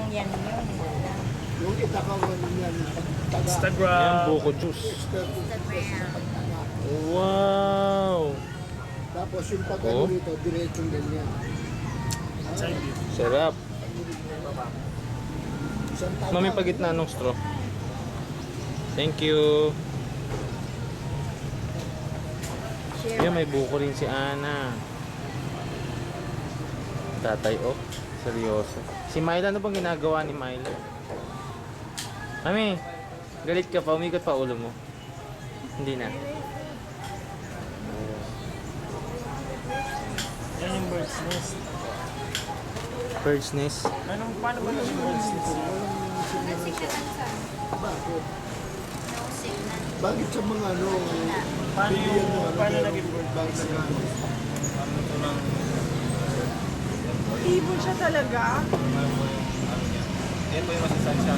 yan yun. Yung itakawan niyan, taga, Instagram. Yan, buko juice. Instagram. Wow! tapos yung pagano Oh. rito, diretsong ganyan. Side view. Sarap. Isang tama. Mami, pagitna ng straw. Thank you. Share. Yan, may buko rin si Ana. Tatay, oh. Seryoso. Si Myla, ano bang ginagawa ni Myla? Mami, galit ka pa. Umikot pa ulo mo. Hindi na. Yan yung bird's nest. Bird's nest. Anong, paano ba naging bird's nest? Nagsignal saan? Bakit? No signal. Bakit sa mga ano, Paano bilihan mo, yung, paano naging bird's bakit nest? sa ano? Ibon siya talaga. Ito yung masustansya.